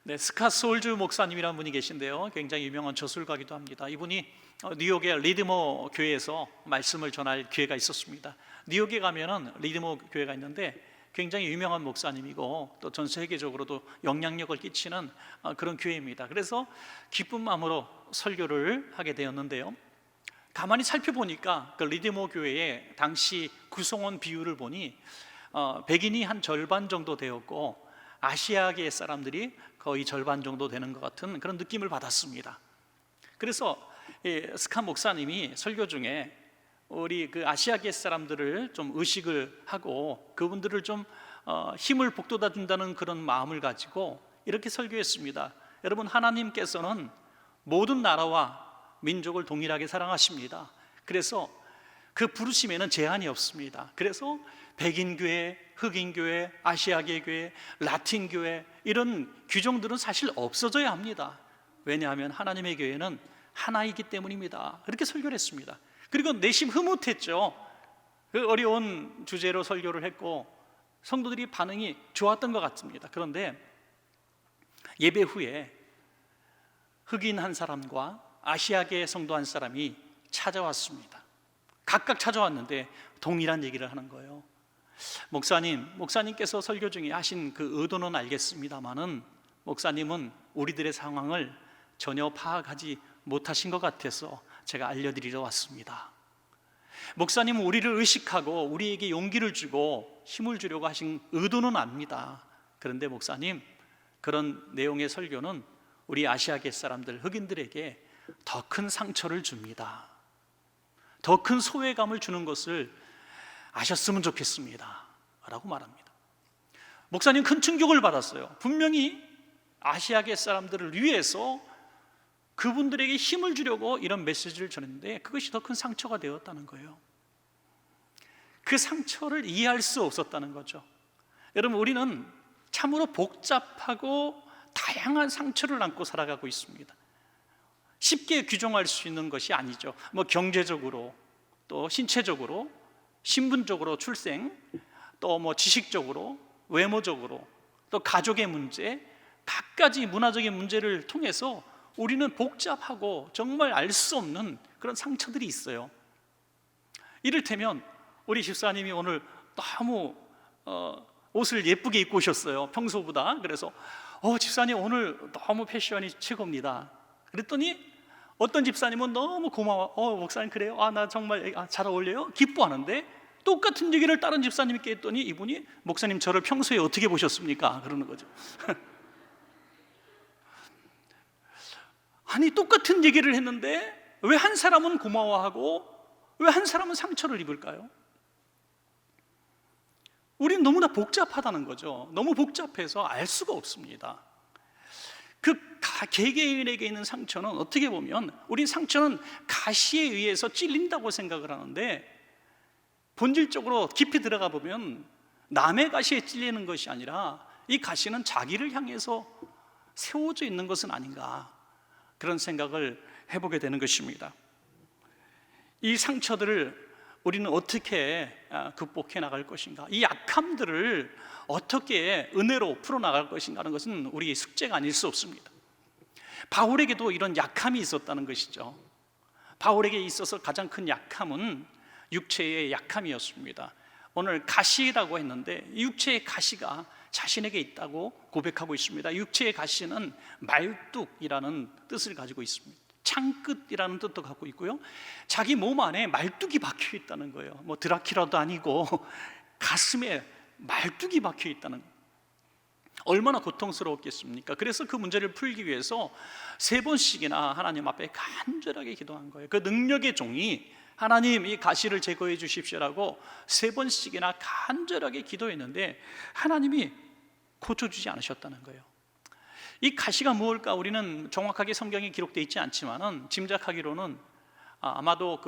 네, 스캇 소울즈 목사님이라는 분이 계신데요, 굉장히 유명한 저술가기도 합니다. 이분이 뉴욕의 리드머 교회에서 말씀을 전할 기회가 있었습니다. 뉴욕에 가면은 리드머 교회가 있는데 굉장히 유명한 목사님이고 또 전 세계적으로도 영향력을 끼치는 그런 교회입니다. 그래서 기쁜 마음으로 설교를 하게 되었는데요, 가만히 살펴보니까 그 리드머 교회의 당시 구성원 비율을 보니 백인이 한 절반 정도 되었고 아시아계 사람들이 거의 절반 정도 되는 것 같은 그런 느낌을 받았습니다. 그래서 스캇 목사님이 설교 중에 우리 그 아시아계 사람들을 좀 의식을 하고 그분들을 좀 힘을 북돋아 준다는 그런 마음을 가지고 이렇게 설교했습니다. 여러분, 하나님께서는 모든 나라와 민족을 동일하게 사랑하십니다. 그래서 그 부르심에는 제한이 없습니다. 그래서 백인교회, 흑인교회, 아시아계 교회, 라틴교회 이런 규정들은 사실 없어져야 합니다. 왜냐하면 하나님의 교회는 하나이기 때문입니다. 그렇게 설교를 했습니다. 그리고 내심 흐뭇했죠. 그 어려운 주제로 설교를 했고 성도들이 반응이 좋았던 것 같습니다. 그런데 예배 후에 흑인 한 사람과 아시아계 성도 한 사람이 찾아왔습니다. 각각 찾아왔는데 동일한 얘기를 하는 거예요. 목사님께서 설교 중에 하신 그 의도는 알겠습니다마는 목사님은 우리들의 상황을 전혀 파악하지 못하신 것 같아서 제가 알려드리러 왔습니다. 목사님은 우리를 의식하고 우리에게 용기를 주고 힘을 주려고 하신 의도는 압니다. 그런데 목사님, 그런 내용의 설교는 우리 아시아계 사람들, 흑인들에게 더 큰 상처를 줍니다. 더 큰 소외감을 주는 것을 아셨으면 좋겠습니다 라고 말합니다. 목사님 큰 충격을 받았어요. 분명히 아시아계 사람들을 위해서 그분들에게 힘을 주려고 이런 메시지를 전했는데 그것이 더 큰 상처가 되었다는 거예요. 그 상처를 이해할 수 없었다는 거죠. 여러분, 우리는 참으로 복잡하고 다양한 상처를 안고 살아가고 있습니다. 쉽게 규정할 수 있는 것이 아니죠. 경제적으로, 또 신체적으로, 신분적으로, 출생, 또 지식적으로, 외모적으로, 또 가족의 문제, 갖가지 문화적인 문제를 통해서 우리는 복잡하고 정말 알 수 없는 그런 상처들이 있어요. 이를테면 우리 집사님이 오늘 너무 옷을 예쁘게 입고 오셨어요, 평소보다. 그래서 집사님 오늘 너무 패션이 최고입니다. 그랬더니 어떤 집사님은 너무 고마워, 목사님 그래요? 나 정말 잘 어울려요? 기뻐하는데 똑같은 얘기를 다른 집사님께 했더니 이분이 목사님 저를 평소에 어떻게 보셨습니까? 그러는 거죠. 아니, 똑같은 얘기를 했는데 왜 한 사람은 고마워하고 왜 한 사람은 상처를 입을까요? 우리는 너무나 복잡하다는 거죠. 너무 복잡해서 알 수가 없습니다. 그 개개인에게 있는 상처는 어떻게 보면 우린 상처는 가시에 의해서 찔린다고 생각을 하는데 본질적으로 깊이 들어가 보면 남의 가시에 찔리는 것이 아니라 이 가시는 자기를 향해서 세워져 있는 것은 아닌가, 그런 생각을 해보게 되는 것입니다. 이 상처들을 우리는 어떻게 극복해 나갈 것인가, 이 약함들을 어떻게 은혜로 풀어나갈 것인가 하는 것은 우리의 숙제가 아닐 수 없습니다. 바울에게도 이런 약함이 있었다는 것이죠. 바울에게 있어서 가장 큰 약함은 육체의 약함이었습니다. 오늘 가시라고 했는데 육체의 가시가 자신에게 있다고 고백하고 있습니다. 육체의 가시는 말뚝이라는 뜻을 가지고 있습니다. 창끝이라는 뜻도 갖고 있고요, 자기 몸 안에 말뚝이 박혀 있다는 거예요. 드라큘라도 아니고 가슴에 말뚝이 박혀 있다는 거예요. 얼마나 고통스러웠겠습니까? 그래서 그 문제를 풀기 위해서 3번씩이나 하나님 앞에 간절하게 기도한 거예요. 그 능력의 종이 하나님 이 가시를 제거해 주십시오라고 3번씩이나 간절하게 기도했는데 하나님이 고쳐주지 않으셨다는 거예요. 이 가시가 무엇일까 우리는 정확하게 성경에 기록되어 있지 않지만은 짐작하기로는 아마도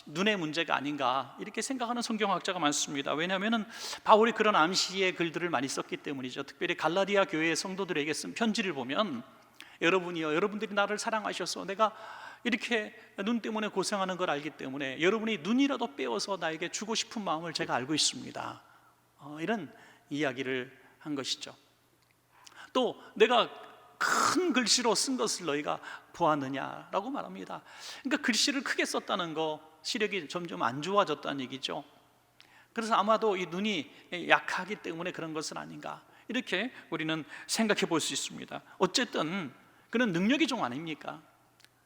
눈의 문제가 아닌가 이렇게 생각하는 성경학자가 많습니다. 왜냐하면 바울이 그런 암시의 글들을 많이 썼기 때문이죠. 특별히 갈라디아 교회의 성도들에게 쓴 편지를 보면 여러분이요, 여러분들이 나를 사랑하셔서 내가 이렇게 눈 때문에 고생하는 걸 알기 때문에 여러분이 눈이라도 빼어서 나에게 주고 싶은 마음을 제가 알고 있습니다. 이런 이야기를 한 것이죠. 또 내가 큰 글씨로 쓴 것을 너희가 보았느냐라고 말합니다. 그러니까 글씨를 크게 썼다는 거, 시력이 점점 안 좋아졌다는 얘기죠. 그래서 아마도 이 눈이 약하기 때문에 그런 것은 아닌가, 이렇게 우리는 생각해 볼 수 있습니다. 어쨌든 그는 능력의 종 아닙니까?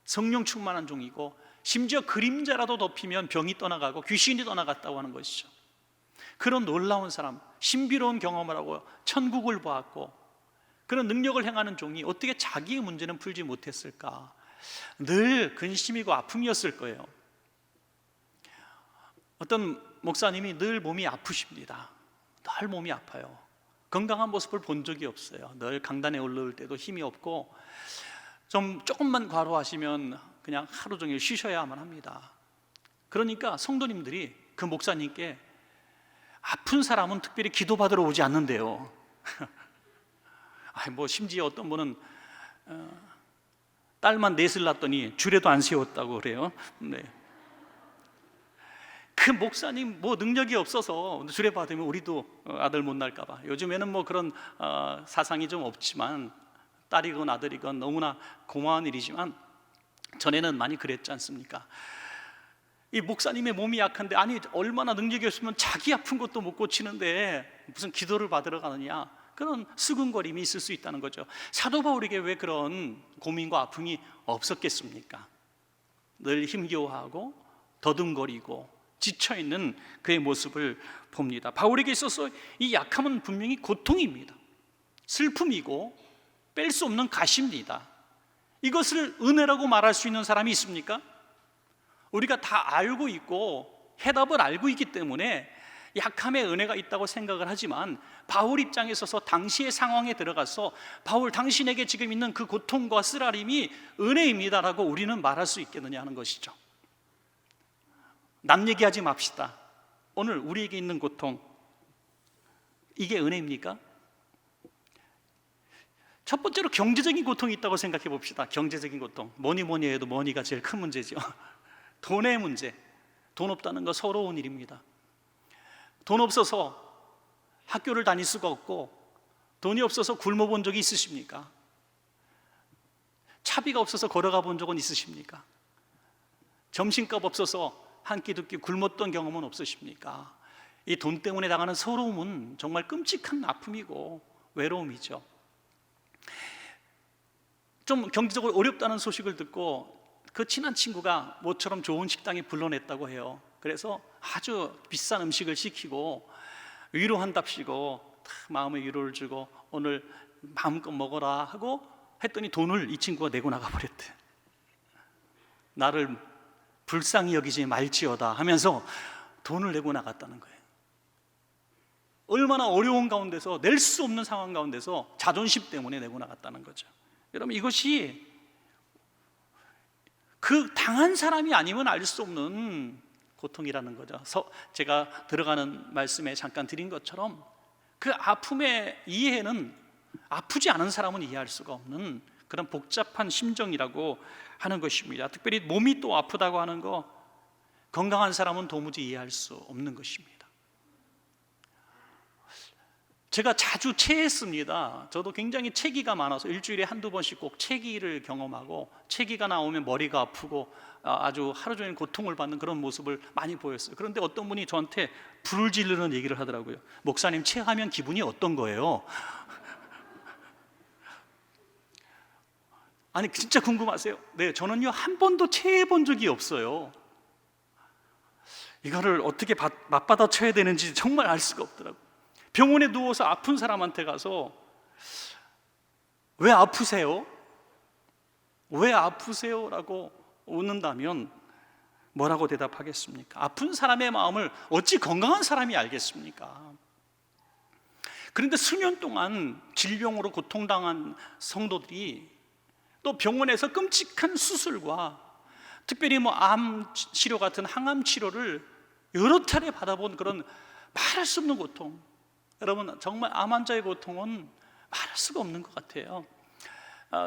성령 충만한 종이고, 심지어 그림자라도 덮이면 병이 떠나가고 귀신이 떠나갔다고 하는 것이죠. 그런 놀라운 사람, 신비로운 경험을 하고 천국을 보았고 그런 능력을 행하는 종이 어떻게 자기의 문제는 풀지 못했을까? 늘 근심이고 아픔이었을 거예요. 어떤 목사님이 늘 몸이 아프십니다. 늘 몸이 아파요. 건강한 모습을 본 적이 없어요. 늘 강단에 올라올 때도 힘이 없고, 조금만 과로하시면 그냥 하루 종일 쉬셔야만 합니다. 그러니까 성도님들이 그 목사님께 아픈 사람은 특별히 기도받으러 오지 않는데요. 심지어 어떤 분은 딸만 넷을 낳았더니 주례도 안 세웠다고 그래요. 네. 그 목사님 능력이 없어서 주례 받으면 우리도 아들 못 낳을까 봐. 요즘에는 그런 사상이 좀 없지만, 딸이건 아들이건 너무나 고마운 일이지만 전에는 많이 그랬지 않습니까? 이 목사님의 몸이 약한데, 얼마나 능력이 없으면 자기 아픈 것도 못 고치는데 무슨 기도를 받으러 가느냐, 그런 수근거림이 있을 수 있다는 거죠. 사도 바울에게 왜 그런 고민과 아픔이 없었겠습니까? 늘 힘겨워하고 더듬거리고 지쳐있는 그의 모습을 봅니다. 바울에게 있어서 이 약함은 분명히 고통입니다. 슬픔이고 뺄 수 없는 가시입니다. 이것을 은혜라고 말할 수 있는 사람이 있습니까? 우리가 다 알고 있고 해답을 알고 있기 때문에 약함에 은혜가 있다고 생각을 하지만, 바울 입장에 있어서 당시의 상황에 들어가서 바울 당신에게 지금 있는 그 고통과 쓰라림이 은혜입니다라고 우리는 말할 수 있겠느냐 하는 것이죠. 남 얘기하지 맙시다. 오늘 우리에게 있는 고통, 이게 은혜입니까? 첫 번째로 경제적인 고통이 있다고 생각해 봅시다. 경제적인 고통, 뭐니 해도 머니가 제일 큰 문제죠. 돈의 문제. 돈 없다는 거 서러운 일입니다. 돈 없어서 학교를 다닐 수가 없고, 돈이 없어서 굶어본 적이 있으십니까? 차비가 없어서 걸어가 본 적은 있으십니까? 점심값 없어서 한 끼 두 끼 굶었던 경험은 없으십니까? 이 돈 때문에 당하는 서러움은 정말 끔찍한 아픔이고 외로움이죠. 좀 경제적으로 어렵다는 소식을 듣고 그 친한 친구가 모처럼 좋은 식당에 불러냈다고 해요. 그래서 아주 비싼 음식을 시키고 위로한답시고 마음의 위로를 주고 오늘 마음껏 먹어라 하고 했더니 돈을 이 친구가 내고 나가버렸대. 나를 불쌍히 여기지 말지어다 하면서 돈을 내고 나갔다는 거예요. 얼마나 어려운 가운데서, 낼 수 없는 상황 가운데서 자존심 때문에 내고 나갔다는 거죠. 여러분, 이것이 그 당한 사람이 아니면 알 수 없는 고통이라는 거죠. 제가 들어가는 말씀에 잠깐 드린 것처럼 그 아픔의 이해는 아프지 않은 사람은 이해할 수가 없는 그런 복잡한 심정이라고 하는 것입니다. 특별히 몸이 또 아프다고 하는 거, 건강한 사람은 도무지 이해할 수 없는 것입니다. 제가 자주 체했습니다. 저도 굉장히 체기가 많아서 일주일에 한두 번씩 꼭 체기를 경험하고, 체기가 나오면 머리가 아프고 아주 하루 종일 고통을 받는 그런 모습을 많이 보였어요. 그런데 어떤 분이 저한테 불을 지르는 얘기를 하더라고요. 목사님, 체하면 기분이 어떤 거예요? 아니, 진짜 궁금하세요? 네, 저는요 한 번도 체해 본 적이 없어요. 이거를 어떻게 맞받아 쳐야 되는지 정말 알 수가 없더라고요. 병원에 누워서 아픈 사람한테 가서 왜 아프세요? 왜 아프세요? 라고 묻는다면 뭐라고 대답하겠습니까? 아픈 사람의 마음을 어찌 건강한 사람이 알겠습니까? 그런데 수년 동안 질병으로 고통당한 성도들이 또 병원에서 끔찍한 수술과 특별히 암 치료 같은 항암 치료를 여러 차례 받아본 그런 말할 수 없는 고통, 여러분 정말 암 환자의 고통은 말할 수가 없는 것 같아요.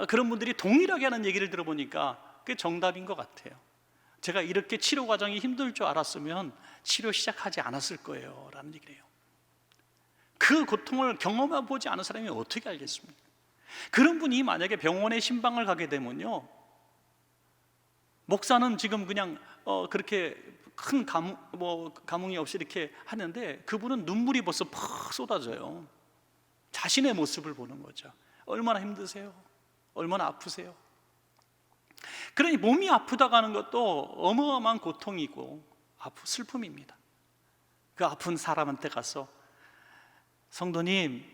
그런 분들이 동일하게 하는 얘기를 들어보니까 그게 정답인 것 같아요. 제가 이렇게 치료 과정이 힘들 줄 알았으면 치료 시작하지 않았을 거예요 라는 얘기를 해요. 그 고통을 경험해 보지 않은 사람이 어떻게 알겠습니까? 그런 분이 만약에 병원에 신방을 가게 되면요, 목사는 지금 그냥 그렇게 큰 감흥이 없이 이렇게 하는데 그분은 눈물이 벌써 팍 쏟아져요. 자신의 모습을 보는 거죠. 얼마나 힘드세요? 얼마나 아프세요? 그러니 몸이 아프다고 하는 것도 어마어마한 고통이고 슬픔입니다. 그 아픈 사람한테 가서 성도님,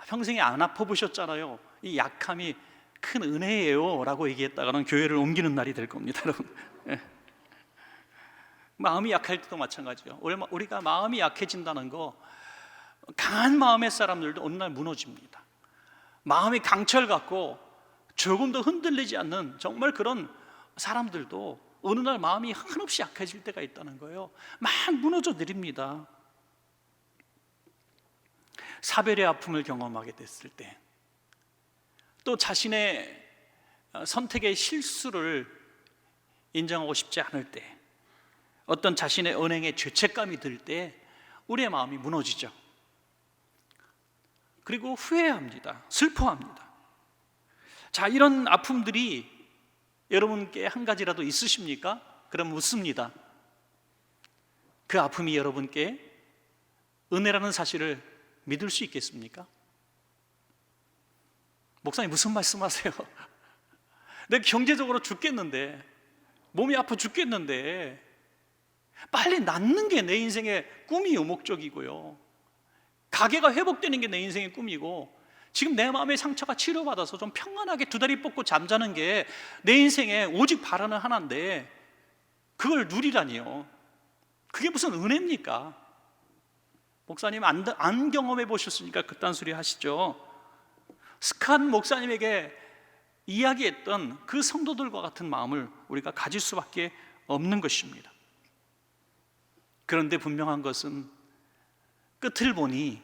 평생에 안 아파 보셨잖아요. 이 약함이 큰 은혜예요 라고 얘기했다가는 교회를 옮기는 날이 될 겁니다, 여러분. 마음이 약할 때도 마찬가지예요. 우리가 마음이 약해진다는 거, 강한 마음의 사람들도 어느 날 무너집니다. 마음이 강철 같고 조금도 흔들리지 않는 정말 그런 사람들도 어느 날 마음이 한없이 약해질 때가 있다는 거예요. 막 무너져 내립니다. 사별의 아픔을 경험하게 됐을 때, 또 자신의 선택의 실수를 인정하고 싶지 않을 때, 어떤 자신의 언행에 죄책감이 들 때 우리의 마음이 무너지죠. 그리고 후회합니다. 슬퍼합니다. 자, 이런 아픔들이 여러분께 한 가지라도 있으십니까? 그럼 묻습니다. 그 아픔이 여러분께 은혜라는 사실을 믿을 수 있겠습니까? 목사님 무슨 말씀하세요? 내가 경제적으로 죽겠는데, 몸이 아파 죽겠는데 빨리 낫는 게 내 인생의 꿈이요, 목적이고요. 가게가 회복되는 게 내 인생의 꿈이고, 지금 내 마음의 상처가 치료받아서 좀 평안하게 두 다리 뻗고 잠자는 게 내 인생에 오직 바라는 하나인데 그걸 누리라니요. 그게 무슨 은혜입니까? 목사님 안 경험해 보셨으니까 그딴 소리 하시죠. 스칸 목사님에게 이야기했던 그 성도들과 같은 마음을 우리가 가질 수밖에 없는 것입니다. 그런데 분명한 것은 끝을 보니,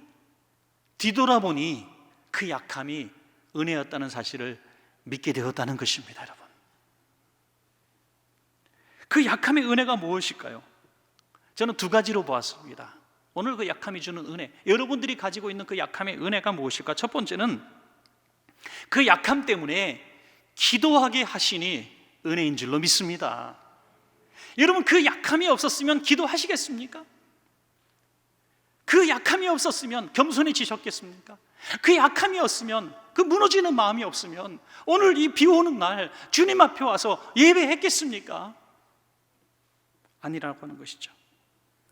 뒤돌아보니 그 약함이 은혜였다는 사실을 믿게 되었다는 것입니다, 여러분. 그 약함의 은혜가 무엇일까요? 저는 두 가지로 보았습니다. 오늘 그 약함이 주는 은혜, 여러분들이 가지고 있는 그 약함의 은혜가 무엇일까? 첫 번째는 그 약함 때문에 기도하게 하시니 은혜인 줄로 믿습니다. 여러분, 그 약함이 없었으면 기도하시겠습니까? 그 약함이 없었으면 겸손해지셨겠습니까? 그 약함이 없으면, 그 무너지는 마음이 없으면 오늘 이 비 오는 날 주님 앞에 와서 예배했겠습니까? 아니라고 하는 것이죠.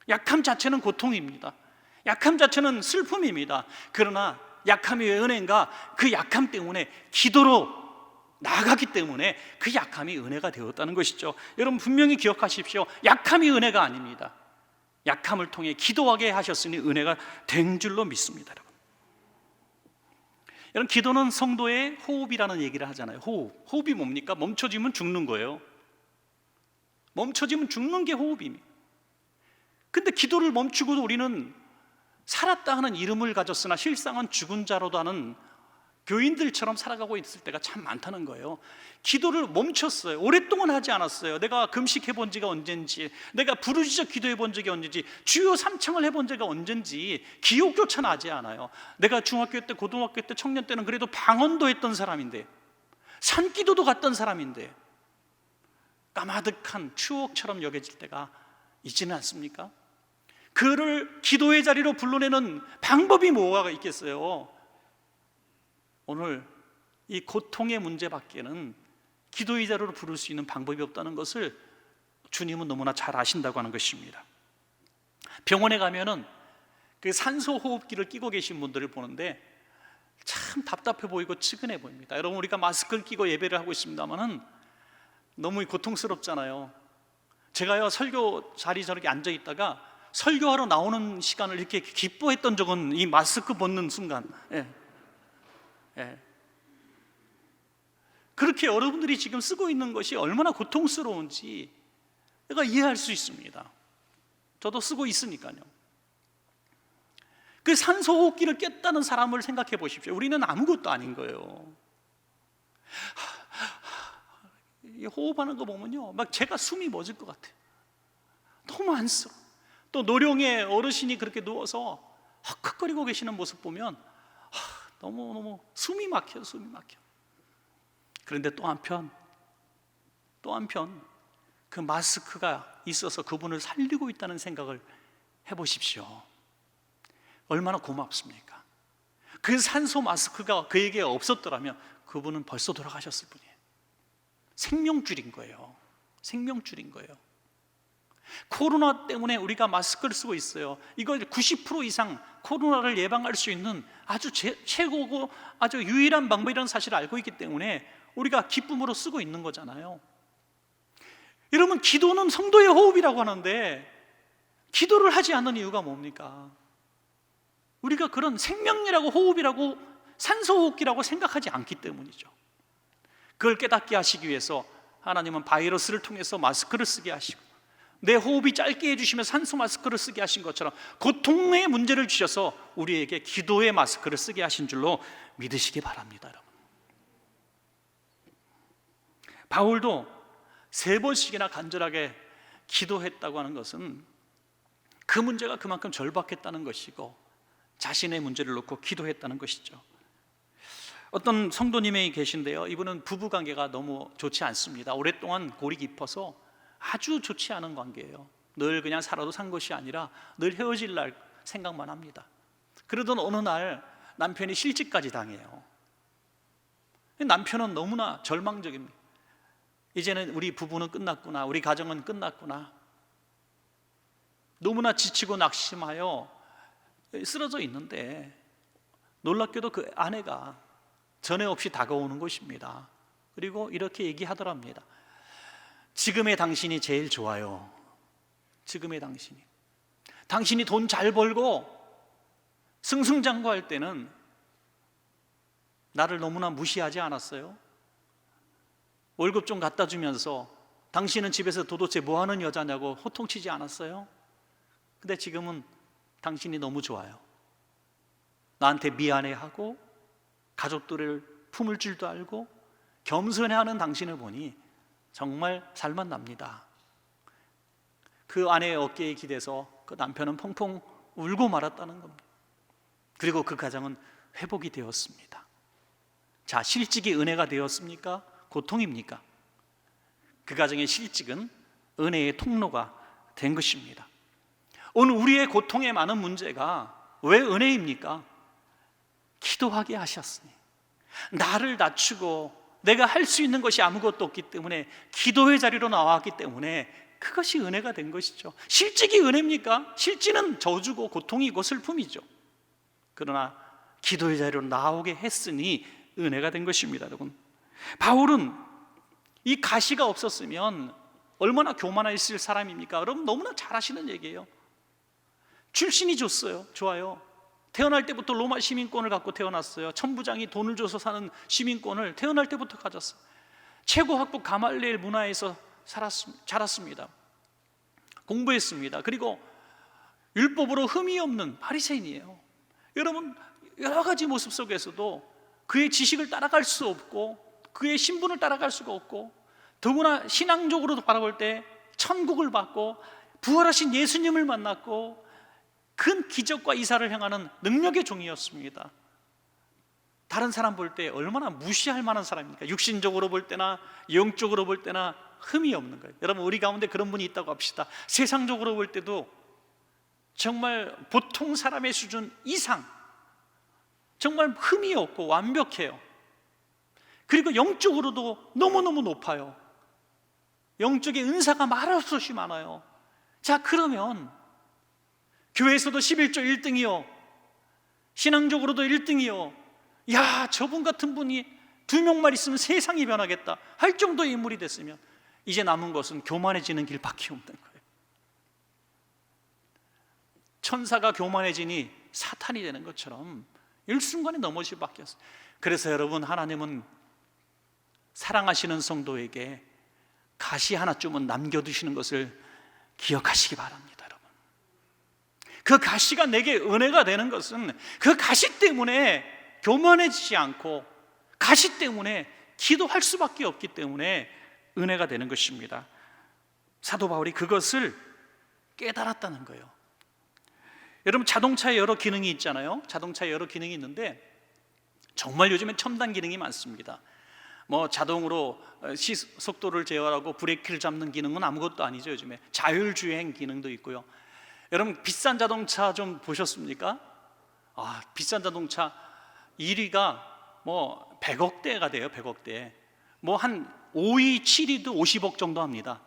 약함 자체는 고통입니다. 약함 자체는 슬픔입니다. 그러나 약함이 왜 은혜인가? 그 약함 때문에 기도로 나아가기 때문에 그 약함이 은혜가 되었다는 것이죠. 여러분 분명히 기억하십시오. 약함이 은혜가 아닙니다. 약함을 통해 기도하게 하셨으니 은혜가 된 줄로 믿습니다. 여러분, 기도는 성도의 호흡이라는 얘기를 하잖아요. 호흡이 뭡니까? 멈춰지면 죽는 거예요. 멈춰지면 죽는 게 호흡입니다. 근데 기도를 멈추고도 우리는 살았다 하는 이름을 가졌으나 실상은 죽은 자로도 하는 교인들처럼 살아가고 있을 때가 참 많다는 거예요. 기도를 멈췄어요. 오랫동안 하지 않았어요. 내가 금식해 본 지가 언젠지, 내가 부르짖어 기도해 본 적이 언젠지, 주요 삼창을 해본 적이 언젠지 기억조차 나지 않아요. 내가 중학교 때, 고등학교 때, 청년 때는 그래도 방언도 했던 사람인데, 산기도도 갔던 사람인데 까마득한 추억처럼 여겨질 때가 있지는 않습니까? 그를 기도의 자리로 불러내는 방법이 뭐가 있겠어요? 오늘 이 고통의 문제밖에는 기도의 자리로 부를 수 있는 방법이 없다는 것을 주님은 너무나 잘 아신다고 하는 것입니다. 병원에 가면은 그 산소 호흡기를 끼고 계신 분들을 보는데 참 답답해 보이고 측은해 보입니다. 여러분, 우리가 마스크를 끼고 예배를 하고 있습니다만은 너무 고통스럽잖아요. 제가요, 설교 자리 저렇게 앉아 있다가 설교하러 나오는 시간을 이렇게 기뻐했던 적은 이 마스크 벗는 순간, 그렇게 여러분들이 지금 쓰고 있는 것이 얼마나 고통스러운지 내가 이해할 수 있습니다. 저도 쓰고 있으니까요. 그 산소 호흡기를 깼다는 사람을 생각해 보십시오. 우리는 아무것도 아닌 거예요. 호흡하는 거 보면요, 막 제가 숨이 멎을 것 같아요. 너무 안쓰러워. 또 노령의 어르신이 그렇게 누워서 헉헉거리고 계시는 모습 보면 너무 숨이 막혀요. 숨이 막혀. 그런데 또 한편 그 마스크가 있어서 그분을 살리고 있다는 생각을 해보십시오. 얼마나 고맙습니까? 그 산소 마스크가 그에게 없었더라면 그분은 벌써 돌아가셨을 뿐이에요. 생명줄인 거예요. 생명줄인 거예요. 코로나 때문에 우리가 마스크를 쓰고 있어요. 이거 90% 이상 코로나를 예방할 수 있는 아주 최고고 아주 유일한 방법이라는 사실을 알고 있기 때문에 우리가 기쁨으로 쓰고 있는 거잖아요. 여러분, 기도는 성도의 호흡이라고 하는데 기도를 하지 않는 이유가 뭡니까? 우리가 그런 생명이라고 호흡이라고 산소호흡기라고 생각하지 않기 때문이죠. 그걸 깨닫게 하시기 위해서 하나님은 바이러스를 통해서 마스크를 쓰게 하시고 내 호흡이 짧게 해주시며 산소 마스크를 쓰게 하신 것처럼 고통의 문제를 주셔서 우리에게 기도의 마스크를 쓰게 하신 줄로 믿으시기 바랍니다. 여러분, 바울도 3번씩이나 간절하게 기도했다고 하는 것은 그 문제가 그만큼 절박했다는 것이고 자신의 문제를 놓고 기도했다는 것이죠. 어떤 성도님이 계신데요, 이분은 부부관계가 너무 좋지 않습니다. 오랫동안 골이 깊어서 아주 좋지 않은 관계예요. 늘 그냥 살아도 산 것이 아니라 늘 헤어질 날 생각만 합니다. 그러던 어느 날 남편이 실직까지 당해요. 남편은 너무나 절망적입니다. 이제는 우리 부부는 끝났구나, 우리 가정은 끝났구나. 너무나 지치고 낙심하여 쓰러져 있는데 놀랍게도 그 아내가 전에 없이 다가오는 것입니다. 그리고 이렇게 얘기하더랍니다. 지금의 당신이 제일 좋아요. 지금의 당신이 돈 잘 벌고 승승장구할 때는 나를 너무나 무시하지 않았어요? 월급 좀 갖다 주면서 당신은 집에서 도대체 뭐 하는 여자냐고 호통치지 않았어요? 근데 지금은 당신이 너무 좋아요. 나한테 미안해하고 가족들을 품을 줄도 알고 겸손해하는 당신을 보니 정말 살만 납니다. 그 아내의 어깨에 기대서 그 남편은 펑펑 울고 말았다는 겁니다. 그리고 그 가정은 회복이 되었습니다. 자, 실직이 은혜가 되었습니까? 고통입니까? 그 가정의 실직은 은혜의 통로가 된 것입니다. 오늘 우리의 고통의 많은 문제가 왜 은혜입니까? 기도하게 하셨으니, 나를 낮추고 내가 할 수 있는 것이 아무것도 없기 때문에 기도의 자리로 나왔기 때문에 그것이 은혜가 된 것이죠. 실직이 은혜입니까? 실직은 저주고 고통이고 슬픔이죠. 그러나 기도의 자리로 나오게 했으니 은혜가 된 것입니다. 여러분, 바울은 이 가시가 없었으면 얼마나 교만했을 사람입니까? 여러분, 너무나 잘 아시는 얘기예요. 출신이 좋아요. 태어날 때부터 로마 시민권을 갖고 태어났어요. 천부장이 돈을 줘서 사는 시민권을 태어날 때부터 가졌어요. 최고 학부 가말리엘 문화에서 자랐습니다. 공부했습니다. 그리고 율법으로 흠이 없는 바리새인이에요. 여러분, 여러 가지 모습 속에서도 그의 지식을 따라갈 수 없고 그의 신분을 따라갈 수가 없고, 더구나 신앙적으로도 바라볼 때 천국을 받고 부활하신 예수님을 만났고 큰 기적과 이사를 행하는 능력의 종이었습니다. 다른 사람 볼 때 얼마나 무시할 만한 사람입니까? 육신적으로 볼 때나 영적으로 볼 때나 흠이 없는 거예요. 여러분, 우리 가운데 그런 분이 있다고 합시다. 세상적으로 볼 때도 정말 보통 사람의 수준 이상 정말 흠이 없고 완벽해요. 그리고 영적으로도 너무너무 높아요. 영적인 은사가 말없이 많아요. 자, 그러면 교회에서도 11조 1등이요, 신앙적으로도 1등이요, 야, 저분 같은 분이 2명만 있으면 세상이 변하겠다 할 정도의 인물이 됐으면 이제 남은 것은 교만해지는 길밖에 없는 거예요. 천사가 교만해지니 사탄이 되는 것처럼 일순간에 넘어질 밖에 없어요. 그래서 여러분, 하나님은 사랑하시는 성도에게 가시 하나쯤은 남겨두시는 것을 기억하시기 바랍니다. 여러분, 그 가시가 내게 은혜가 되는 것은 그 가시 때문에 교만해지지 않고 가시 때문에 기도할 수밖에 없기 때문에 은혜가 되는 것입니다. 사도 바울이 그것을 깨달았다는 거예요. 여러분, 자동차에 여러 기능이 있잖아요. 자동차에 여러 기능이 있는데 정말 요즘엔 첨단 기능이 많습니다. 뭐 자동으로 속도를 제어하고 브레이크를 잡는 기능은 아무것도 아니죠. 요즘에 자율주행 기능도 있고요. 여러분 비싼 자동차 좀 보셨습니까? 비싼 자동차 1위가 뭐 100억대가 돼요. 100억대. 뭐 한 5위, 7위도 50억 정도 합니다.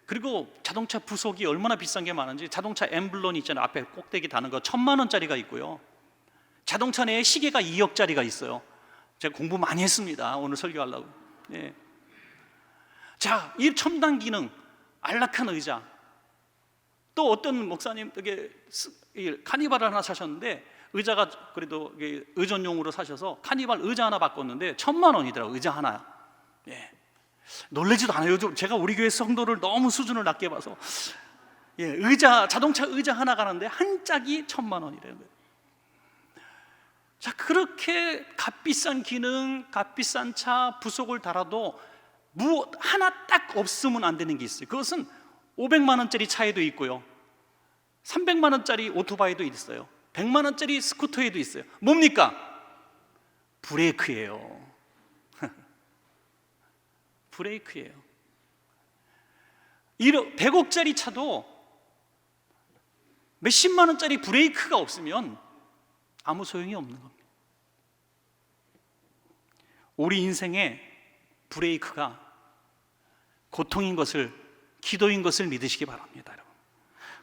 그리고 자동차 부속이 얼마나 비싼 게 많은지, 자동차 엠블럼 있잖아요. 앞에 꼭대기 다는 거 1,000만 원짜리가 있고요. 자동차 내에 시계가 2억짜리가 있어요. 제가 공부 많이 했습니다. 오늘 설교하려고. 예. 자, 이 첨단 기능, 안락한 의자. 또 어떤 목사님 되게 카니발을 하나 사셨는데, 의자가 그래도 의전용으로 사셔서 카니발 의자 하나 바꿨는데 1,000만 원이더라고요. 의자 하나. 예. 놀라지도 않아요. 요즘 제가 우리 교회 성도를 너무 수준을 낮게 봐서, 자동차 의자 하나 가는데 한 짝이 1,000만 원이라는 거예요. 자, 그렇게 값비싼 기능, 값비싼 차, 부속을 달아도 하나 딱 없으면 안 되는 게 있어요. 그것은 500만 원짜리 차에도 있고요, 300만 원짜리 오토바이도 있어요, 100만 원짜리 스쿠터에도 있어요. 뭡니까? 브레이크예요. 브레이크예요. 100억짜리 차도 몇십만 원짜리 브레이크가 없으면 아무 소용이 없는 겁니다. 우리 인생의 브레이크가 고통인 것을, 기도인 것을 믿으시기 바랍니다. 여러분.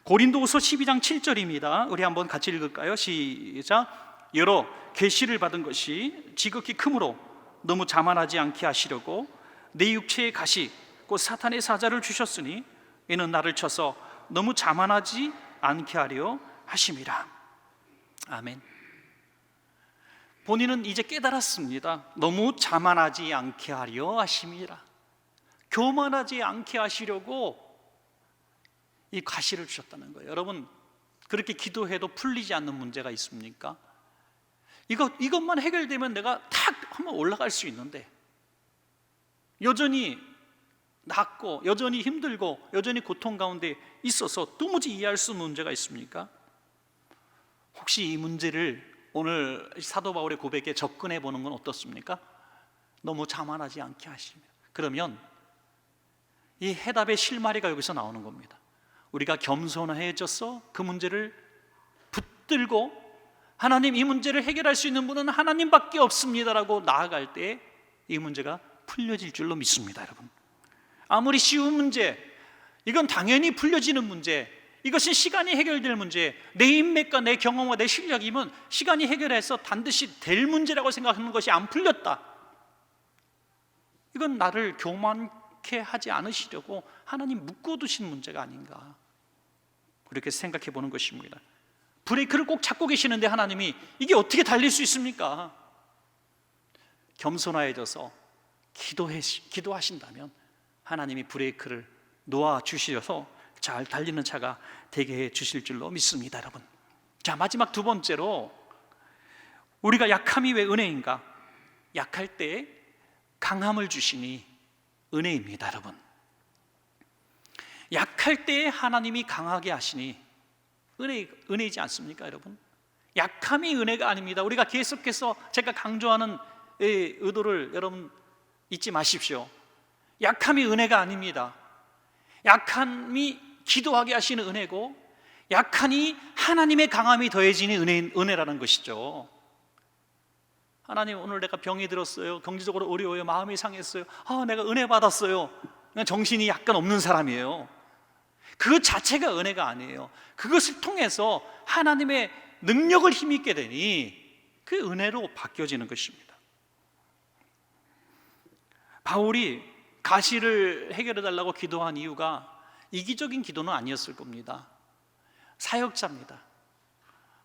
고린도후서 12장 7절입니다. 우리 한번 같이 읽을까요? 시작. 여러 계시를 받은 것이 지극히 크므로 너무 자만하지 않게 하시려고 내 육체의 가시 곧 사탄의 사자를 주셨으니 이는 나를 쳐서 너무 자만하지 않게 하려 하심이라. 아멘. 본인은 이제 깨달았습니다. 너무 자만하지 않게 하려 하심이라. 교만하지 않게 하시려고 이 가시를 주셨다는 거예요. 여러분, 그렇게 기도해도 풀리지 않는 문제가 있습니까? 이것만 해결되면 내가 탁 한번 올라갈 수 있는데, 여전히 낮고 여전히 힘들고 여전히 고통 가운데 있어서 도무지 이해할 수 없는 문제가 있습니까? 혹시 이 문제를 오늘 사도 바울의 고백에 접근해 보는 건 어떻습니까? 너무 자만하지 않게 하시면, 그러면 이 해답의 실마리가 여기서 나오는 겁니다. 우리가 겸손해져서 그 문제를 붙들고, 하나님, 이 문제를 해결할 수 있는 분은 하나님밖에 없습니다라고 나아갈 때 이 문제가 풀려질 줄로 믿습니다. 여러분, 아무리 쉬운 문제, 이건 당연히 풀려지는 문제, 이것은 시간이 해결될 문제, 내 인맥과 내 경험과 내 실력이면 시간이 해결해서 반드시 될 문제라고 생각하는 것이 안 풀렸다, 이건 나를 교만케 하지 않으시려고 하나님 묶어두신 문제가 아닌가, 그렇게 생각해 보는 것입니다. 브레이크를 꼭 잡고 계시는데 하나님이 이게 어떻게 달릴 수 있습니까? 겸손해져서 기도하신다면 하나님이 브레이크를 놓아주셔서 잘 달리는 차가 되게 해 주실 줄로 믿습니다. 여러분, 자, 마지막 두 번째로, 우리가 약함이 왜 은혜인가? 약할 때 강함을 주시니 은혜입니다. 여러분, 약할 때 하나님이 강하게 하시니 은혜이지 않습니까? 여러분, 약함이 은혜가 아닙니다. 우리가 계속해서 제가 강조하는 의도를 여러분 잊지 마십시오. 약함이 은혜가 아닙니다. 약함이 기도하게 하시는 은혜고, 약하니 하나님의 강함이 더해지니 은혜라는 것이죠. 하나님, 오늘 내가 병이 들었어요, 경제적으로 어려워요, 마음이 상했어요, 내가 은혜 받았어요. 그냥 정신이 약간 없는 사람이에요. 그 자체가 은혜가 아니에요. 그것을 통해서 하나님의 능력을 힘입게 되니 그 은혜로 바뀌어지는 것입니다. 바울이 가시를 해결해 달라고 기도한 이유가 이기적인 기도는 아니었을 겁니다. 사역자입니다.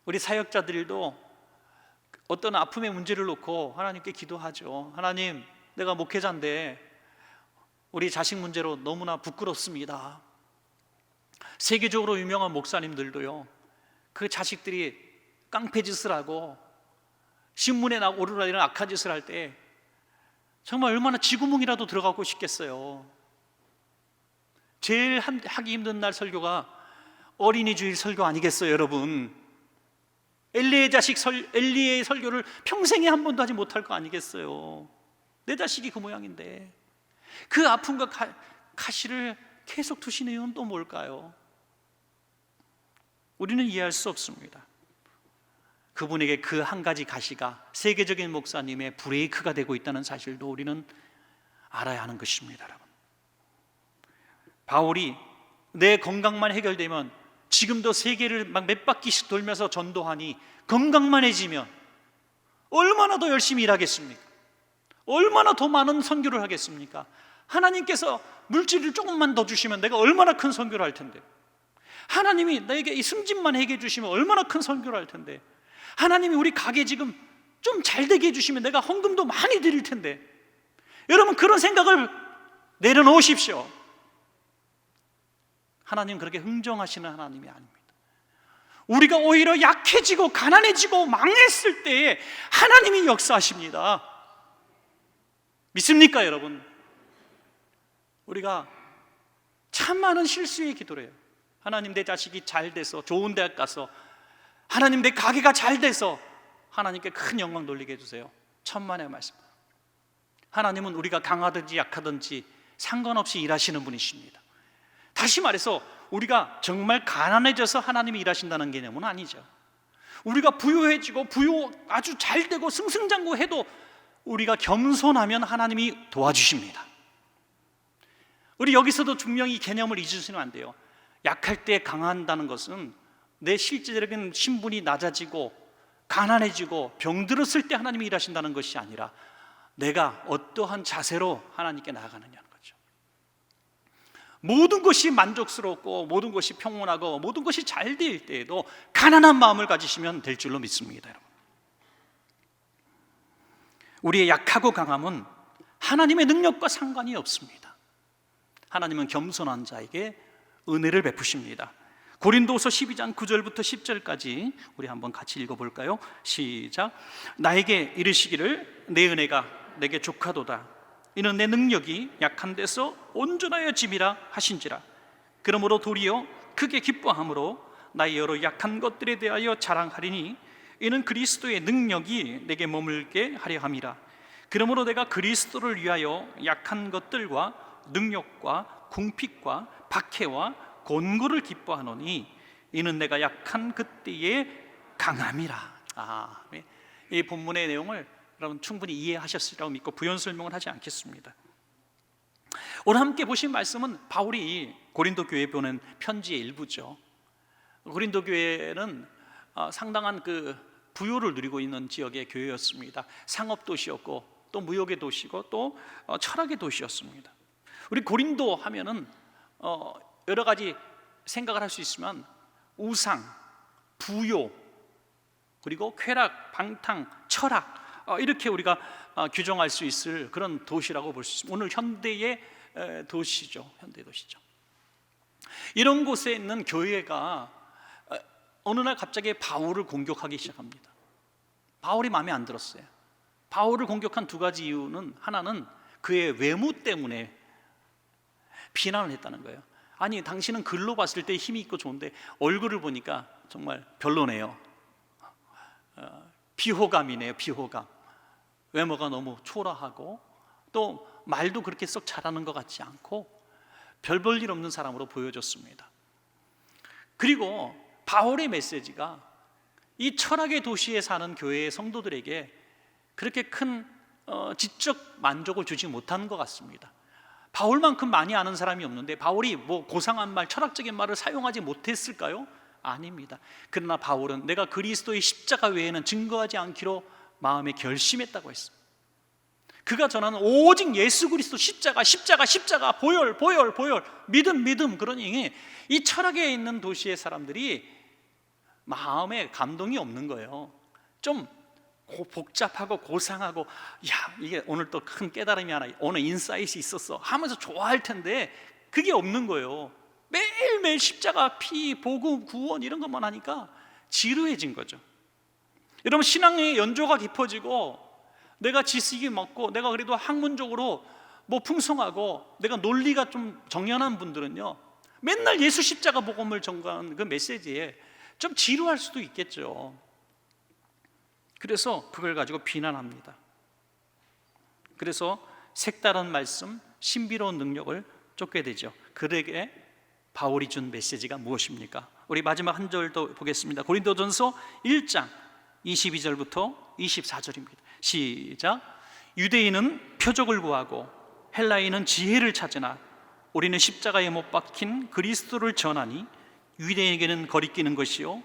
우리 사역자들도 어떤 아픔의 문제를 놓고 하나님께 기도하죠. 하나님, 내가 목회자인데 우리 자식 문제로 너무나 부끄럽습니다. 세계적으로 유명한 목사님들도요, 그 자식들이 깡패짓을 하고 신문에 나오고 오르락 이런 악한 짓을 할 때 정말 얼마나 쥐구멍이라도 들어가고 싶겠어요. 제일 하기 힘든 날 설교가 어린이 주일 설교 아니겠어요, 여러분? 엘리의 자식 엘리의 설교를 평생에 한 번도 하지 못할 거 아니겠어요? 내 자식이 그 모양인데 그 아픔과 가시를 계속 두시는 이유는 또 뭘까요? 우리는 이해할 수 없습니다. 그분에게 그 한 가지 가시가 세계적인 목사님의 브레이크가 되고 있다는 사실도 우리는 알아야 하는 것입니다. 여러분, 바울이 내 건강만 해결되면, 지금도 세계를 막 몇 바퀴씩 돌면서 전도하니 건강만 해지면 얼마나 더 열심히 일하겠습니까? 얼마나 더 많은 선교를 하겠습니까? 하나님께서 물질을 조금만 더 주시면 내가 얼마나 큰 선교를 할 텐데, 하나님이 나에게 이 승진만 해결해 주시면 얼마나 큰 선교를 할 텐데, 하나님이 우리 가게 지금 좀 잘 되게 해주시면 내가 헌금도 많이 드릴 텐데, 여러분 그런 생각을 내려놓으십시오. 하나님 그렇게 흥정하시는 하나님이 아닙니다. 우리가 오히려 약해지고 가난해지고 망했을 때에 하나님이 역사하십니다. 믿습니까 여러분? 우리가 참 많은 실수의 기도를 해요. 하나님 내 자식이 잘 돼서 좋은 대학 가서, 하나님 내 가게가 잘 돼서 하나님께 큰 영광 돌리게 해주세요. 천만의 말씀. 하나님은 우리가 강하든지 약하든지 상관없이 일하시는 분이십니다. 다시 말해서 우리가 정말 가난해져서 하나님이 일하신다는 개념은 아니죠. 우리가 부유해지고 아주 잘 되고 승승장구해도 우리가 겸손하면 하나님이 도와주십니다. 우리 여기서도 분명히 개념을 잊으시면 안 돼요. 약할 때 강한다는 것은 내 실제적인 신분이 낮아지고 가난해지고 병들었을 때 하나님이 일하신다는 것이 아니라 내가 어떠한 자세로 하나님께 나아가느냐는 거죠. 모든 것이 만족스럽고 모든 것이 평온하고 모든 것이 잘 될 때에도 가난한 마음을 가지시면 될 줄로 믿습니다. 여러분, 우리의 약하고 강함은 하나님의 능력과 상관이 없습니다. 하나님은 겸손한 자에게 은혜를 베푸십니다. 고린도후서 12장 9절부터 10절까지 우리 한번 같이 읽어볼까요? 시작. 나에게 이르시기를 내 은혜가 내게 족하도다. 이는 내 능력이 약한 데서 온전하여 짐이라 하신지라. 그러므로 도리어 크게 기뻐함으로 나의 여러 약한 것들에 대하여 자랑하리니 이는 그리스도의 능력이 내게 머물게 하려 함이라. 그러므로 내가 그리스도를 위하여 약한 것들과 능력과 궁핍과 박해와 곤고를 기뻐하노니 이는 내가 약한 그때의 강함이라. 이 본문의 내용을 여러분 충분히 이해하셨으리라고 믿고 부연 설명을 하지 않겠습니다. 오늘 함께 보신 말씀은 바울이 고린도 교회에 보낸 편지의 일부죠. 고린도 교회는 상당한 그 부요를 누리고 있는 지역의 교회였습니다. 상업 도시였고 또 무역의 도시고 또 철학의 도시였습니다. 우리 고린도 하면은 여러 가지 생각을 할 수 있으면 우상, 부요, 그리고 쾌락, 방탕, 철학, 이렇게 우리가 규정할 수 있을 그런 도시라고 볼 수 있습니다. 오늘 현대의 도시죠. 현대 도시죠. 이런 곳에 있는 교회가 어느 날 갑자기 바울을 공격하기 시작합니다. 바울이 마음에 안 들었어요. 바울을 공격한 두 가지 이유는, 하나는 그의 외모 때문에 비난을 했다는 거예요. 아니, 당신은 글로 봤을 때 힘이 있고 좋은데 얼굴을 보니까 정말 별로네요. 비호감이네요. 비호감. 외모가 너무 초라하고 또 말도 그렇게 썩 잘하는 것 같지 않고 별 볼 일 없는 사람으로 보여졌습니다. 그리고 바울의 메시지가 이 철학의 도시에 사는 교회의 성도들에게 그렇게 큰 지적 만족을 주지 못하는 것 같습니다. 바울만큼 많이 아는 사람이 없는데 바울이 뭐 고상한 말, 철학적인 말을 사용하지 못했을까요? 아닙니다. 그러나 바울은 내가 그리스도의 십자가 외에는 증거하지 않기로 마음에 결심했다고 했습니다. 그가 전하는 오직 예수 그리스도 십자가, 보혈, 믿음. 그러니 이 철학에 있는 도시의 사람들이 마음에 감동이 없는 거예요. 좀 복잡하고 고상하고, 야, 이게 오늘 또 큰 깨달음이 하나, 오늘 인사이트이 있었어 하면서 좋아할 텐데 그게 없는 거예요. 매일매일 십자가, 피, 복음, 구원 이런 것만 하니까 지루해진 거죠. 여러분, 신앙의 연조가 깊어지고 내가 지식이 많고 내가 그래도 학문적으로 뭐 풍성하고 내가 논리가 좀 정연한 분들은요, 맨날 예수 십자가 복음을 전가하는 그 메시지에 좀 지루할 수도 있겠죠. 그래서 그걸 가지고 비난합니다. 그래서 색다른 말씀, 신비로운 능력을 쫓게 되죠. 그에게 바울이 준 메시지가 무엇입니까? 우리 마지막 한 절도 보겠습니다. 고린도전서 1장 22절부터 24절입니다. 시작. 유대인은 표적을 구하고 헬라인은 지혜를 찾으나 우리는 십자가에 못 박힌 그리스도를 전하니 유대인에게는 거리끼는 것이요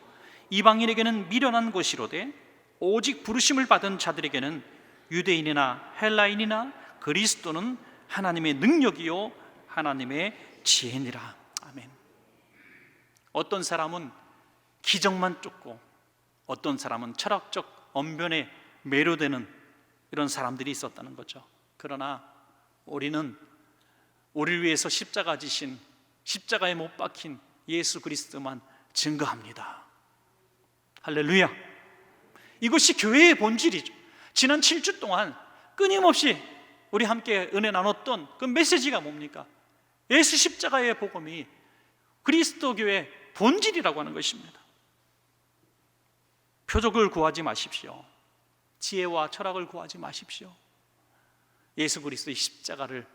이방인에게는 미련한 것이로되 오직 부르심을 받은 자들에게는 유대인이나 헬라인이나 그리스도는 하나님의 능력이요 하나님의 지혜니라. 아멘. 어떤 사람은 기적만 쫓고 어떤 사람은 철학적 언변에 매료되는 이런 사람들이 있었다는 거죠. 그러나 우리는 우리를 위해서 십자가 지신, 십자가에 못 박힌 예수 그리스도만 증거합니다. 할렐루야. 이것이 교회의 본질이죠. 지난 7주 동안 끊임없이 우리 함께 은혜 나눴던 그 메시지가 뭡니까? 예수 십자가의 복음이 그리스도 교회의 본질이라고 하는 것입니다. 표적을 구하지 마십시오. 지혜와 철학을 구하지 마십시오. 예수 그리스도의 십자가를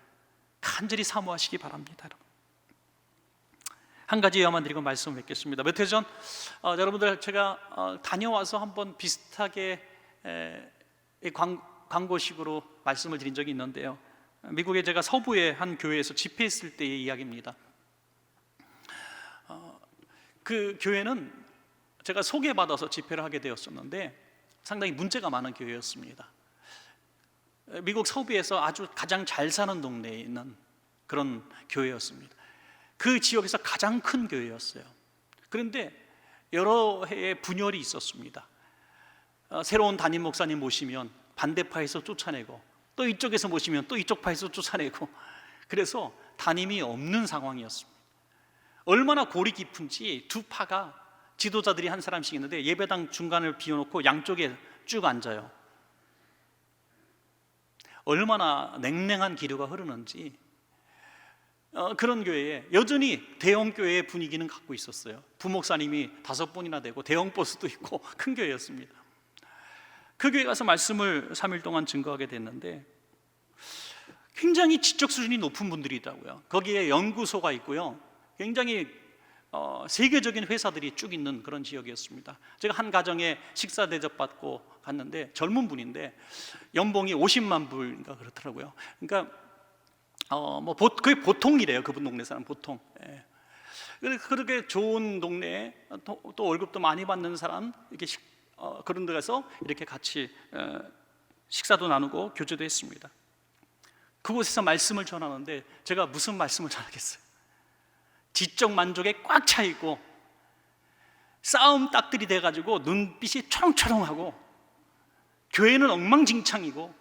간절히 사모하시기 바랍니다. 여러분. 한 가지 예화만 드리고 말씀을 맺겠습니다. 몇 해 전 여러분들 제가 다녀와서 한번 비슷하게 광고식으로 말씀을 드린 적이 있는데요. 미국에 제가 서부의 한 교회에서 집회했을 때의 이야기입니다. 그 교회는 제가 소개받아서 집회를 하게 되었었는데 상당히 문제가 많은 교회였습니다. 미국 서부에서 아주 가장 잘 사는 동네에 있는 그런 교회였습니다. 그 지역에서 가장 큰 교회였어요. 그런데 여러 해의 분열이 있었습니다. 새로운 담임 목사님 모시면 반대파에서 쫓아내고 또 이쪽에서 모시면 또 이쪽 파에서 쫓아내고 그래서 담임이 없는 상황이었습니다. 얼마나 골이 깊은지 두 파가 지도자들이 한 사람씩 있는데 예배당 중간을 비워놓고 양쪽에 쭉 앉아요. 얼마나 냉랭한 기류가 흐르는지 그런 교회에 여전히 대형 교회의 분위기는 갖고 있었어요. 부목사님이 5분이나 되고 대형 버스도 있고 큰 교회였습니다. 그 교회 가서 말씀을 3일 동안 증거하게 됐는데 굉장히 지적 수준이 높은 분들이더라고요. 거기에 연구소가 있고요. 굉장히 세계적인 회사들이 쭉 있는 그런 지역이었습니다. 제가 한 가정에 식사 대접받고 갔는데 젊은 분인데 연봉이 50만 불인가 그렇더라고요. 그러니까 그게 보통이래요. 그분 동네 사람 보통. 예. 그렇게 좋은 동네에 또 월급도 많이 받는 사람 이렇게 그런 데 가서 이렇게 같이 식사도 나누고 교제도 했습니다. 그곳에서 말씀을 전하는데 제가 무슨 말씀을 전하겠어요? 지적 만족에 꽉 차 있고 싸움 딱들이 돼가지고 눈빛이 초롱초롱하고 교회는 엉망진창이고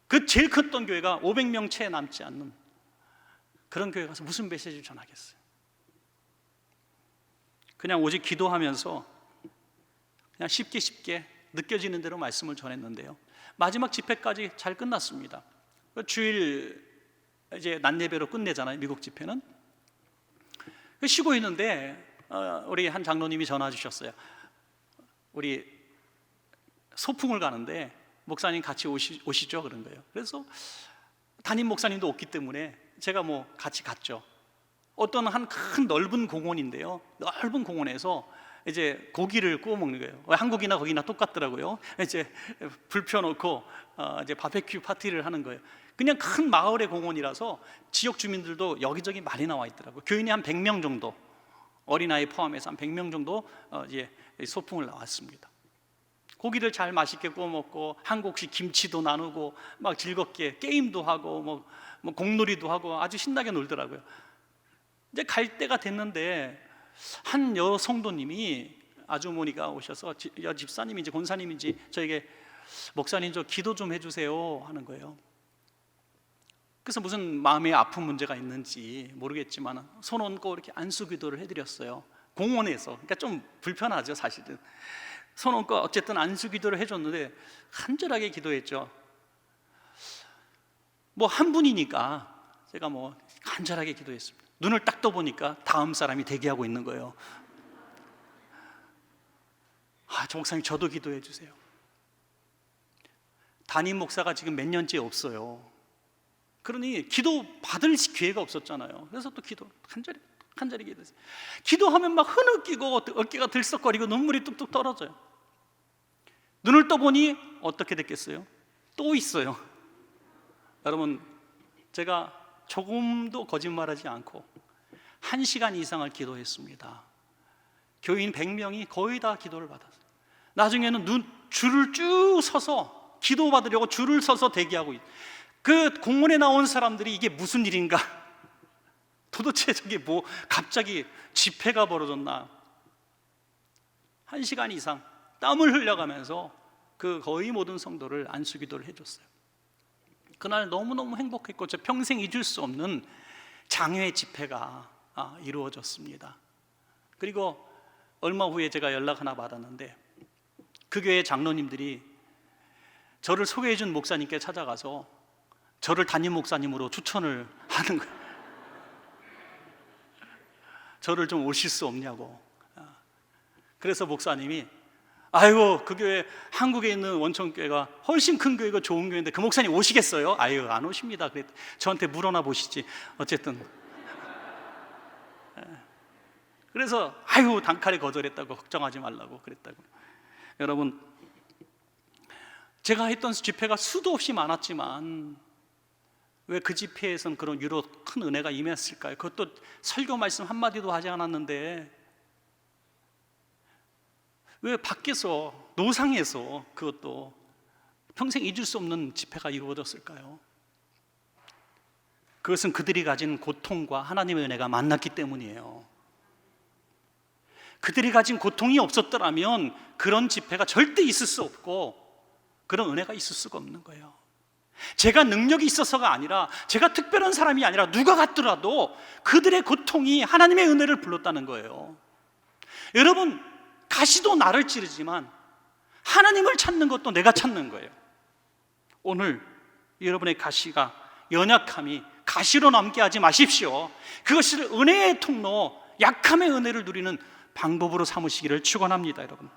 그 제일 컸던 교회가 500명 채 남지 않는 그런 교회 가서 무슨 메시지를 전하겠어요? 그냥 오직 기도하면서 그냥 쉽게 느껴지는 대로 말씀을 전했는데요. 마지막 집회까지 잘 끝났습니다. 주일 이제 낮 예배로 끝내잖아요. 미국 집회는. 쉬고 있는데 우리 한 장로님이 전화 주셨어요. 우리 소풍을 가는데 목사님 같이 오시죠? 그런 거예요. 그래서 담임 목사님도 없기 때문에 제가 같이 갔죠. 어떤 한 큰 넓은 공원인데요. 넓은 공원에서 이제 고기를 구워 먹는 거예요. 한국이나 거기나 똑같더라고요. 이제 불 펴놓고 이제 바베큐 파티를 하는 거예요. 그냥 큰 마을의 공원이라서 지역 주민들도 여기저기 많이 나와 있더라고요. 교인이 한 100명 정도, 어린아이 포함해서 한 100명 정도 이제 소풍을 나왔습니다. 고기를 잘 맛있게 구워 먹고 한국식 김치도 나누고 막 즐겁게 게임도 하고 뭐 공놀이도 하고 아주 신나게 놀더라고요. 이제 갈 때가 됐는데 한 여성도님이 아주머니가 오셔서 집사님인지 권사님인지 저에게 목사님 저 기도 좀 해주세요 하는 거예요. 그래서 무슨 마음에 아픈 문제가 있는지 모르겠지만 손 얹고 이렇게 안수 기도를 해드렸어요. 공원에서. 그러니까 좀 불편하죠 사실은. 손 얹고 어쨌든 안수 기도를 해줬는데 간절하게 기도했죠. 한 분이니까 제가 간절하게 기도했습니다. 눈을 딱 떠보니까 다음 사람이 대기하고 있는 거예요. 저 목사님 저도 기도해 주세요. 담임 목사가 지금 몇 년째 없어요. 그러니 기도 받을 기회가 없었잖아요. 그래서 또 기도 간절히 기도했어요. 기도하면 막 흐느끼고 어깨가 들썩거리고 눈물이 뚝뚝 떨어져요. 눈을 떠보니 어떻게 됐겠어요? 또 있어요. 여러분, 제가 조금도 거짓말하지 않고 1시간 이상을 기도했습니다. 교인 100명이 거의 다 기도를 받았어요. 나중에는 줄을 쭉 서서 기도받으려고 줄을 서서 대기하고 그 공원에 나온 사람들이 이게 무슨 일인가, 도대체 저게 뭐 갑자기 집회가 벌어졌나. 1시간 이상 땀을 흘려가면서 그 거의 모든 성도를 안수기도를 해줬어요. 그날 너무너무 행복했고 저 평생 잊을 수 없는 장외 집회가 이루어졌습니다. 그리고 얼마 후에 제가 연락 하나 받았는데 그 교회 장로님들이 저를 소개해준 목사님께 찾아가서 저를 담임 목사님으로 추천을 하는 거예요. 저를 좀 오실 수 없냐고. 그래서 목사님이 아이고, 그 교회 한국에 있는 원천교회가 훨씬 큰 교회고 좋은 교회인데 그 목사님 오시겠어요? 아유, 안 오십니다. 그랬 저한테 물어나 보시지. 어쨌든 그래서 아유, 단칼에 거절했다고, 걱정하지 말라고 그랬다고. 여러분, 제가 했던 집회가 수도 없이 많았지만 왜 그 집회에선 그런 유로 큰 은혜가 임했을까요? 그것도 설교 말씀 한마디도 하지 않았는데 왜 밖에서 노상에서 그것도 평생 잊을 수 없는 집회가 이루어졌을까요? 그것은 그들이 가진 고통과 하나님의 은혜가 만났기 때문이에요. 그들이 가진 고통이 없었더라면 그런 집회가 절대 있을 수 없고 그런 은혜가 있을 수가 없는 거예요. 제가 능력이 있어서가 아니라, 제가 특별한 사람이 아니라 누가 같더라도 그들의 고통이 하나님의 은혜를 불렀다는 거예요. 여러분, 가시도 나를 찌르지만 하나님을 찾는 것도 내가 찾는 거예요. 오늘 여러분의 가시가, 연약함이 가시로 남게 하지 마십시오. 그것을 은혜의 통로, 약함의 은혜를 누리는 방법으로 삼으시기를 축원합니다, 여러분.